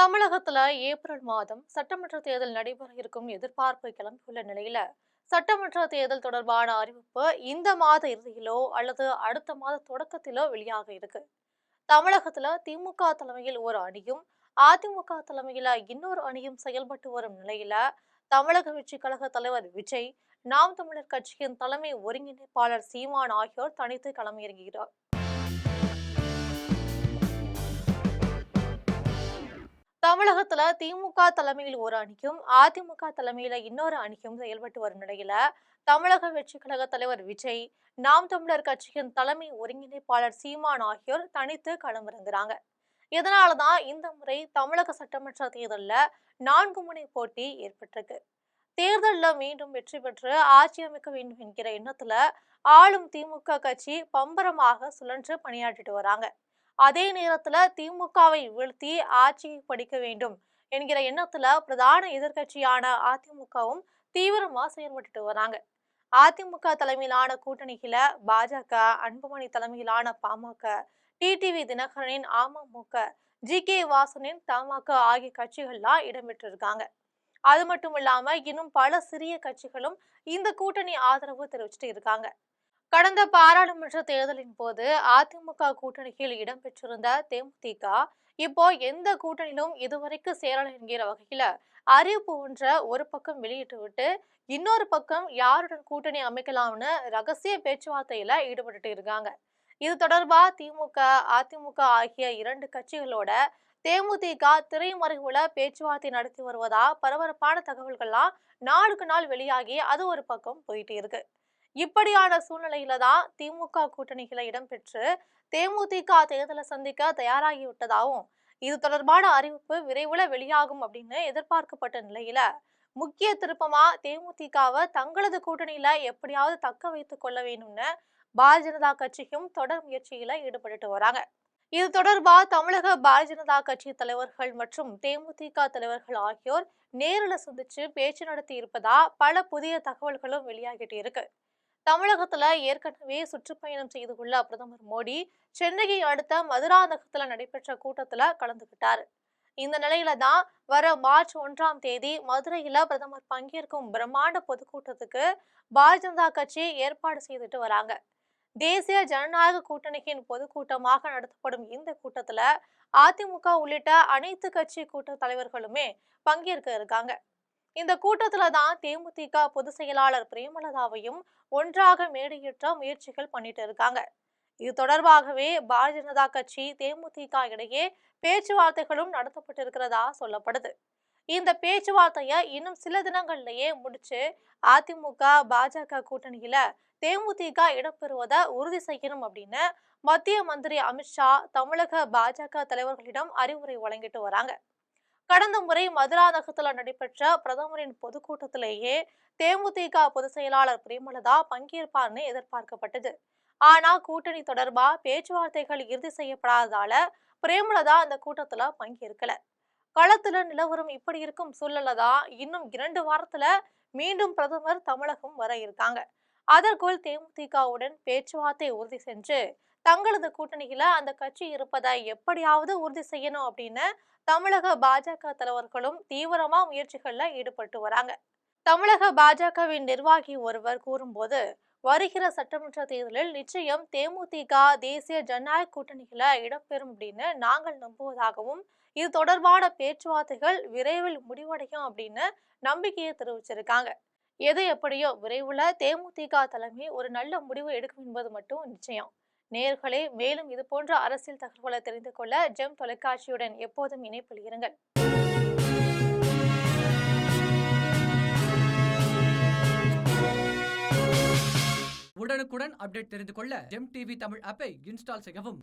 தமிழகத்துல ஏப்ரல் மாதம் சட்டமன்ற தேர்தல் நடைபெற இருக்கும் எதிர்பார்ப்பு கிளம்பியுள்ள நிலையில சட்டமன்ற தேர்தல் தொடர்பான அறிவிப்பு இந்த மாத இறுதியிலோ அல்லது அடுத்த மாத தொடக்கத்திலோ வெளியாக இருக்கு. தமிழகத்துல திமுக தலைமையில் ஒரு அணியும் அதிமுக தலைமையில இன்னொரு அணியும் செயல்பட்டு வரும் நிலையில தமிழக வெற்றி கழக தலைவர் விஜய், நாம் தமிழர் கட்சியின் தலைமை ஒருங்கிணைப்பாளர் சீமான் ஆகியோர் தனித்து களமிறங்குகிறார். தமிழகத்துல திமுக தலைமையில் ஒரு அணியும் அதிமுக தலைமையில இன்னொரு அணியும் செயல்பட்டு வரும் நிலையில தமிழக வெற்றி கழக தலைவர் விஜய், நாம் தமிழர் கட்சியின் தலைமை ஒருங்கிணைப்பாளர் சீமான் ஆகியோர் தனித்து களமிறங்குறாங்க. இதனாலதான் இந்த முறை தமிழக சட்டமன்ற தேர்தல்ல 4 முனை போட்டி ஏற்பட்டிருக்கு. தேர்தல்ல மீண்டும் வெற்றி பெற்று ஆட்சி அமைக்க வேண்டும் என்கிற எண்ணத்துல ஆளும் திமுக கட்சி பம்பரமாக சுழன்று பணியாற்றிட்டு வராங்க. அதே நேரத்துல திமுகவை வீழ்த்தி ஆட்சியை படிக்க வேண்டும் என்கிற எண்ணத்துல பிரதான எதிர்க்கட்சியான அதிமுகவும் தீவிரமா செயல்பட்டு வராங்க. அதிமுக தலைமையிலான கூட்டணியில பாஜக, அன்புமணி தலைமையிலான பாமக, டிடிவி தினகரனின் அமமுக, ஜி வாசனின் தமாக ஆகிய கட்சிகள்லாம் இடம்பெற்றிருக்காங்க. அது மட்டும் இல்லாம இன்னும் பல சிறிய கட்சிகளும் இந்த கூட்டணி ஆதரவு தெரிவிச்சுட்டு இருக்காங்க. கடந்த பாராளுமன்ற தேர்தலின் போது அதிமுக கூட்டணியில் இடம்பெற்றிருந்த தேமுதிக இப்போ எந்த கூட்டணியிலும் இதுவரைக்கும் சேரல என்கிற வகையில அறிவிப்பு ஒன்ற ஒரு பக்கம் வெளியிட்டு விட்டு இன்னொரு பக்கம் யாருடன் கூட்டணி அமைக்கலாம்னு ரகசிய பேச்சுவார்த்தையில ஈடுபட்டு இருக்காங்க. இது தொடர்பா திமுக, அதிமுக ஆகிய 2 கட்சிகளோட தேமுதிக திரைமறைவுல பேச்சுவார்த்தை நடத்தி வருவதா பரபரப்பான தகவல்கள்லாம் நாளுக்கு நாள் வெளியாகி அது ஒரு பக்கம் போயிட்டு இருக்கு. இப்படியான சூழ்நிலையில தான் திமுக கூட்டணிகளை இடம்பெற்று தேமுதிக தேர்தலை சந்திக்க தயாராகிவிட்டதாகவும் இது தொடர்பான அறிவிப்பு விரைவில் வெளியாகும் அப்படின்னு எதிர்பார்க்கப்பட்ட நிலையில முக்கிய திருப்பமா தேமுதிகவை தங்களது கூட்டணியில எப்படியாவது தக்க வைத்துக் கொள்ள வேண்டும்னு பாரதிய ஜனதா கட்சியும் தொடர் முயற்சியில ஈடுபட்டு வராங்க. இது தொடர்பா தமிழக பாரதிய ஜனதா கட்சி தலைவர்கள் மற்றும் தேமுதிக தலைவர்கள் ஆகியோர் நேரில் சந்திச்சு பேச்சு நடத்தி இருப்பதா பல புதிய தகவல்களும் வெளியாகிட்டு இருக்கு. தமிழகத்துல ஏற்கனவே சுற்றுப்பயணம் செய்துள்ள பிரதமர் மோடி சென்னையை அடுத்த மதுராந்தகத்துல நடைபெற்ற கூட்டத்துல கலந்துகிட்டாரு. இந்த நிலையில தான் வர மார்ச் 1ஆம் தேதி மதுரையில பிரதமர் பங்கேற்கும் பிரம்மாண்ட பொதுக்கூட்டத்துக்கு பாரதிய ஜனதா கட்சி ஏற்பாடு செய்துட்டு வராங்க. தேசிய ஜனநாயக கூட்டணியின் பொதுக்கூட்டமாக நடத்தப்படும் இந்த கூட்டத்துல அதிமுக உள்ளிட்ட அனைத்து கட்சி கூட்ட தலைவர்களுமே பங்கேற்க இருக்காங்க. இந்த கூட்டத்துல தான் தேமுதிக பொதுச் செயலாளர் பிரேமலதாவையும் ஒன்றாக மேடையேற்ற முயற்சிகள் பண்ணிட்டு இருக்காங்க. இது தொடர்பாகவே பாரதிய ஜனதா கட்சி தேமுதிக இடையே பேச்சுவார்த்தைகளும் நடத்தப்பட்டிருக்கிறதா சொல்லப்படுது. இந்த பேச்சுவார்த்தைய இன்னும் சில தினங்கள்லயே முடிச்சு அதிமுக பாஜக கூட்டணியில தேமுதிக இடம்பெறுவதை உறுதி செய்யணும் அப்படின்னு மத்திய மந்திரி அமித்ஷா தமிழக பாஜக தலைவர்களிடம் அறிவுரை வழங்கிட்டு வராங்க. கடந்த முறை மதுராந்தகத்துல நடைபெற்ற பிரதமரின் பொதுக்கூட்டத்திலேயே தேமுதிக பொதுச் செயலாளர் பிரேமலதா பங்கேற்பார்னு எதிர்பார்க்கப்பட்டது. ஆனா கூட்டணி தொடர்பா பேச்சுவார்த்தைகள் இறுதி செய்யப்படாததால பிரேமலதா அந்த கூட்டத்துல பங்கேற்கல. களத்துல நிலவரம் இப்படி இருக்கும் சூழலதான் இன்னும் 2 வாரத்துல மீண்டும் பிரதமர் தமிழகம் வர இருக்காங்க. அதற்குள் தேமுதிகவுடன் பேச்சுவார்த்தை உறுதி செஞ்சு தங்களது கூட்டணியில அந்த கட்சி இருப்பதை எப்படியாவது உறுதி செய்யணும் அப்படின்னு தமிழக பாஜக தலைவர்களும் தீவிரமா முயற்சிகள்ல ஈடுபட்டு வராங்க. தமிழக பாஜகவின் நிர்வாகி ஒருவர் கூறும்போது, வருகிற சட்டமன்ற தேர்தலில் நிச்சயம் தேமுதிக தேசிய ஜனநாயக கூட்டணியில இடம்பெறும் அப்படின்னு நாங்கள் நம்புவதாகவும் இது தொடர்பான பேச்சுவார்த்தைகள் விரைவில் முடிவடையும் அப்படின்னு நம்பிக்கையை தெரிவிச்சிருக்காங்க. எது எப்படியோ விரைவில் தேமுதிக தலைமை ஒரு நல்ல முடிவு எடுக்கும் என்பது மட்டும் நிச்சயம். நேயர்களே, மேலும் இது போன்ற அரசியல் தகவல்களை தெரிந்து கொள்ள ஜெம் தொலைக்காட்சியுடன் எப்போதும் இணைப்பில் இருங்கள். உடனுக்குடன் அப்டேட் தெரிந்து கொள்ள ஜெம் டிவி தமிழ் ஆப்பை இன்ஸ்டால் செய்யவும்.